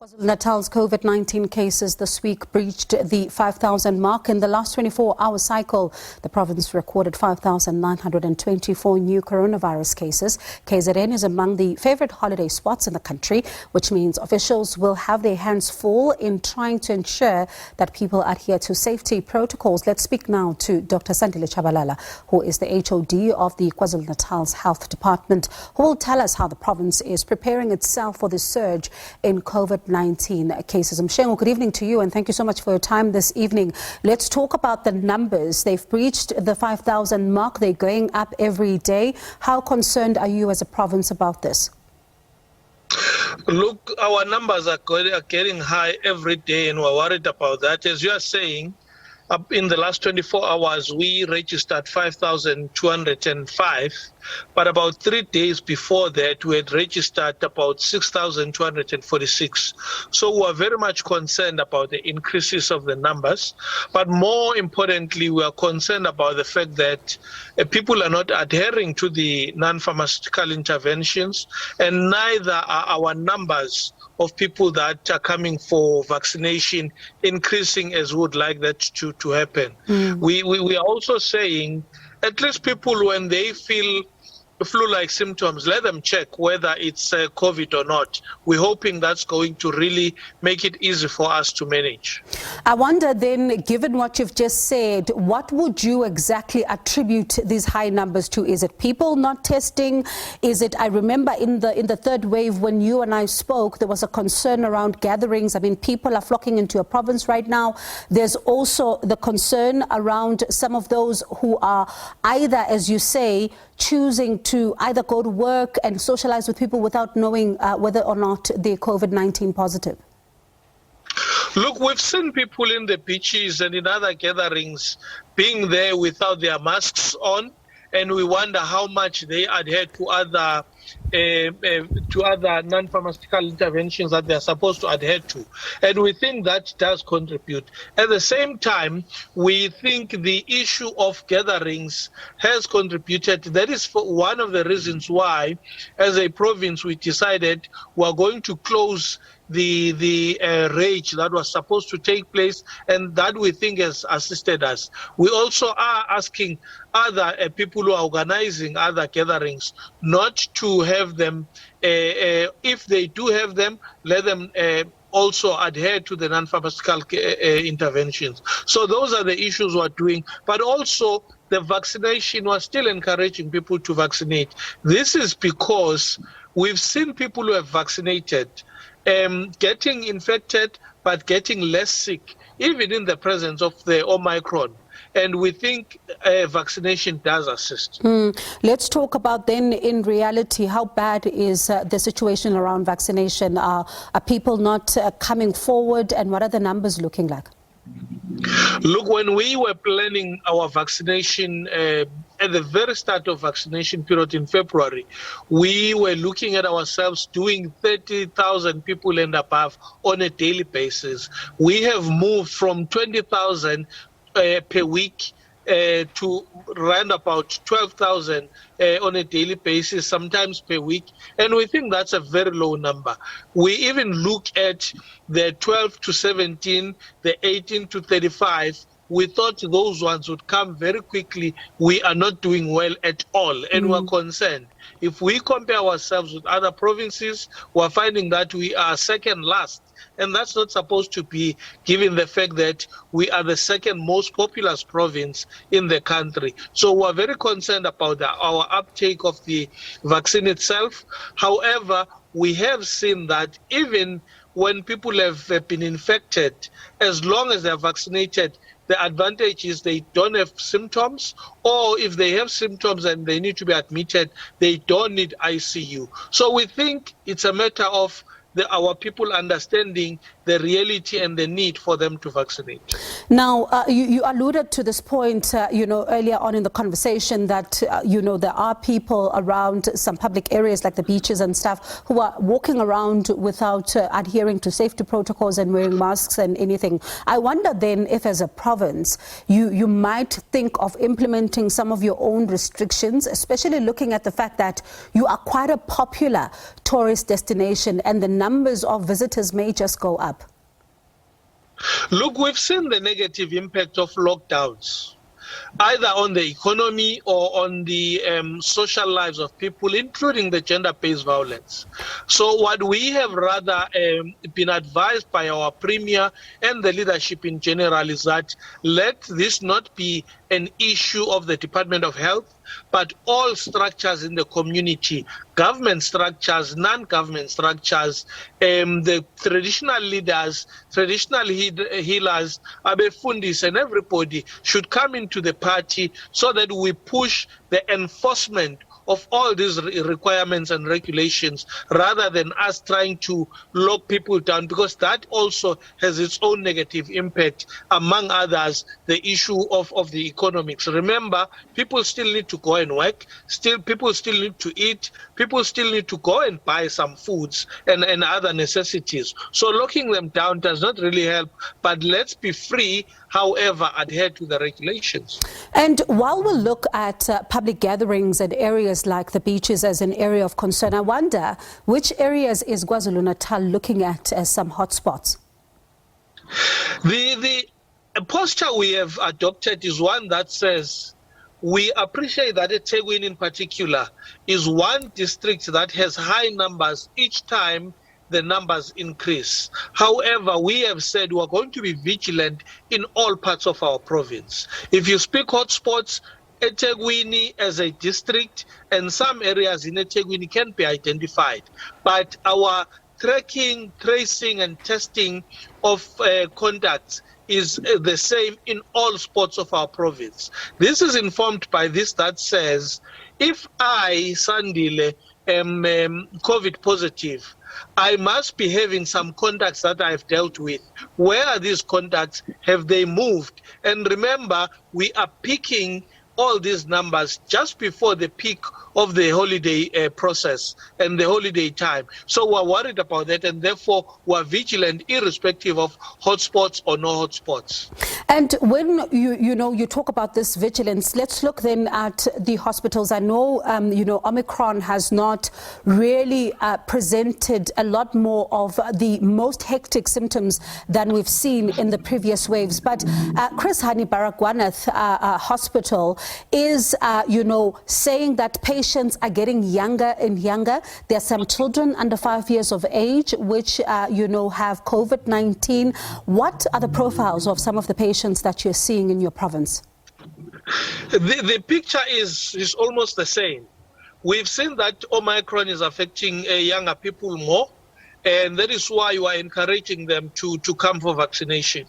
KwaZulu-Natal's COVID-19 cases this week breached the 5,000 mark. In the last 24-hour cycle, the province recorded 5,924 new coronavirus cases. KZN is among the favorite holiday spots in the country, which means officials will have their hands full in trying to ensure that people adhere to safety protocols. Let's speak now to Dr. Sandile Tshabalala, who is the HOD of the KwaZulu-Natal's Health Department, who will tell us how the province is preparing itself for the surge in COVID-19 cases. Mshengo, good evening to you and thank you so much for your time this evening. Let's talk about the numbers. They've breached the 5,000 mark. They're going up every day. How concerned are you as a province about this? Look, our numbers are getting high every day and we're worried about that. As you are saying, in the last 24 hours, we registered 5,205, but about 3 days before that, we had registered about 6,246. So we are very much concerned about the increases of the numbers, but more importantly, we are concerned about the fact that people are not adhering to the non-pharmaceutical interventions, and neither are our numbers of people that are coming for vaccination increasing as we would like that to happen. We are also saying, at least people, when they feel flu-like symptoms, let them check whether it's COVID or not. We're hoping that's going to really make it easy for us to manage. I wonder then, given what you've just said, what would you exactly attribute these high numbers to? Is it people not testing? Is it, I remember in the third wave when you and I spoke, there was a concern around gatherings. I mean, people are flocking into your province right now. There's also the concern around some of those who are either, as you say, choosing to either go to work and socialize with people without knowing whether or not they're COVID-19 positive. Look, we've seen people in the beaches and in other gatherings being there without their masks on, and we wonder how much they adhere to other non-pharmaceutical interventions that they're supposed to adhere to. And we think that does contribute. At the same time, we think the issue of gatherings has contributed. That is one of the reasons why, as a province, we decided we're going to close the rage that was supposed to take place, and that we think has assisted us. We also are asking other people who are organizing other gatherings not to have them, if they do have them, let them also adhere to the non-pharmaceutical interventions. So those are the issues we're doing, but also the vaccination, we're still encouraging people to vaccinate. This is because we've seen people who have vaccinated getting infected but getting less sick, even in the presence of the Omicron. And we think vaccination does assist. Let's talk about then, in reality, how bad is the situation around vaccination? Are people not coming forward, and what are the numbers looking like? Look, when we were planning our vaccination at the very start of vaccination period in February, we were looking at ourselves doing 30,000 people and above on a daily basis. We have moved from 20,000 per week to around about 12,000 on a daily basis, sometimes per week, and we think that's a very low number. We even look at the 12 to 17, the 18 to 35. We thought those ones would come very quickly. We are not doing well at all, and we're concerned. If we compare ourselves with other provinces, we're finding that we are second last. And that's not supposed to be, given the fact that we are the second most populous province in the country. So we're very concerned about our uptake of the vaccine itself. However, we have seen that even when people have been infected, as long as they're vaccinated, the advantage is they don't have symptoms, or if they have symptoms and they need to be admitted, they don't need ICU. So we think it's a matter of our people understanding the reality and the need for them to vaccinate. Now, you alluded to this point, earlier on in the conversation that, there are people around some public areas like the beaches and stuff who are walking around without adhering to safety protocols and wearing masks and anything. I wonder then if as a province, you might think of implementing some of your own restrictions, especially looking at the fact that you are quite a popular tourist destination and the numbers of visitors may just go up. Look, we've seen the negative impact of lockdowns, either on the economy or on the social lives of people, including the gender-based violence. So what we have rather been advised by our Premier and the leadership in general is that let this not be an issue of the Department of Health, but all structures in the community, government structures, non-government structures, the traditional leaders, traditional healers, abefundis, and everybody should come into the party so that we push the enforcement of all these requirements and regulations rather than us trying to lock people down, because that also has its own negative impact, among others, the issue of the economics. Remember, people still need to go and work, people still need to eat, people still need to go and buy some foods and other necessities. So locking them down does not really help, but let's be free, however, adhere to the regulations. And while we look at public gatherings and areas like the beaches as an area of concern, I wonder which areas is KwaZulu-Natal looking at as some hotspots? The posture we have adopted is one that says we appreciate that eThekwini in particular is one district that has high numbers each time the numbers increase. However, we have said we are going to be vigilant in all parts of our province. If you speak hotspots, eThekwini as a district and some areas in eThekwini can be identified, but our tracking, tracing and testing of contacts is the same in all spots of our province. This is informed by this that says, if I, Sandile, am COVID positive, I must be having some contacts that I've dealt with. Where are these contacts? Have they moved? And remember, we are picking all these numbers just before the peak of the holiday process and the holiday time. So we're worried about that, and therefore we're vigilant irrespective of hotspots or no hotspots. And when you talk about this vigilance, let's look then at the hospitals. I know Omicron has not really presented a lot more of the most hectic symptoms than we've seen in the previous waves. But Chris Hani Baragwanath Hospital is saying that patients are getting younger and younger. There are some children under 5 years of age which have COVID-19. What are the profiles of some of the patients that you're seeing in your province? The picture is almost the same. We've seen that Omicron is affecting younger people more, and that is why you are encouraging them to come for vaccination.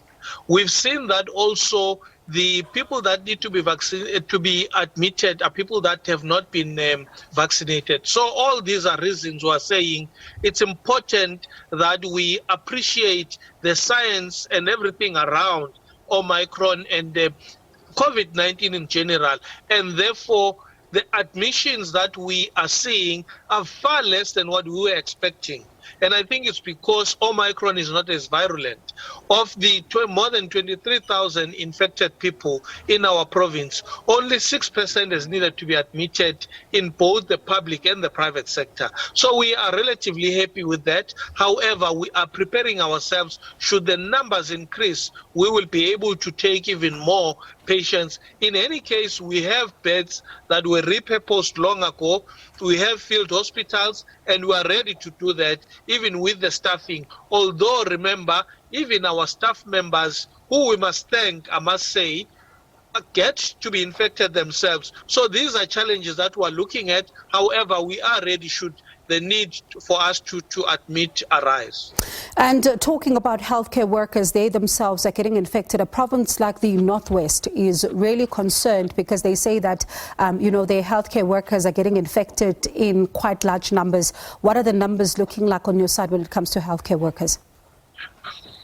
We've seen that also the people that need to be vaccinated, to be admitted, are people that have not been vaccinated. So all these are reasons we are saying it's important that we appreciate the science and everything around Omicron and COVID-19 in general, and therefore the admissions that we are seeing are far less than what we were expecting. And I think it's because Omicron is not as virulent. Of the more than 23,000 infected people in our province, only 6% is needed to be admitted in both the public and the private sector. So we are relatively happy with that. However, we are preparing ourselves. Should the numbers increase, we will be able to take even more patients. In any case, we have beds that were repurposed long ago. We have field hospitals, and we are ready to do that, even with the staffing. Although, remember, even our staff members, who we must thank, I must say, get to be infected themselves. So these are challenges that we're looking at. However, we are ready should the need for us to admit arise. And talking about healthcare workers, they themselves are getting infected. A province like the Northwest is really concerned because they say that, their healthcare workers are getting infected in quite large numbers. What are the numbers looking like on your side when it comes to healthcare workers?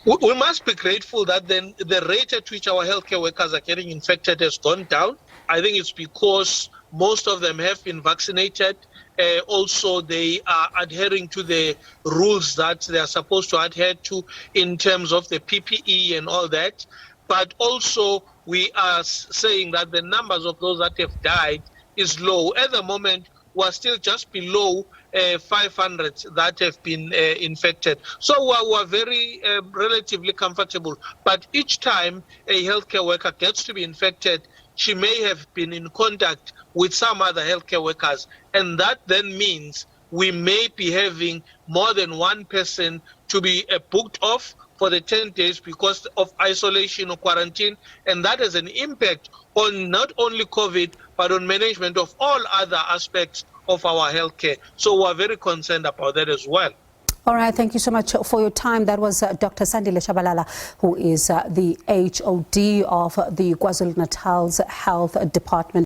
We must be grateful that then the rate at which our healthcare workers are getting infected has gone down. I think it's because most of them have been vaccinated. Also, they are adhering to the rules that they are supposed to adhere to in terms of the PPE and all that. But also, we are saying that the numbers of those that have died is low. At the moment, we're still just below 500 that have been infected. So we're very relatively comfortable. But each time a healthcare worker gets to be infected, she may have been in contact with some other healthcare workers. And that then means we may be having more than one person to be booked off for the 10 days because of isolation or quarantine. And that has an impact on not only COVID, but on management of all other aspects of our healthcare. So we're very concerned about that as well. All right, thank you so much for your time. That was Dr. Sandile Tshabalala, who is the HOD of the KwaZulu-Natal's Health Department.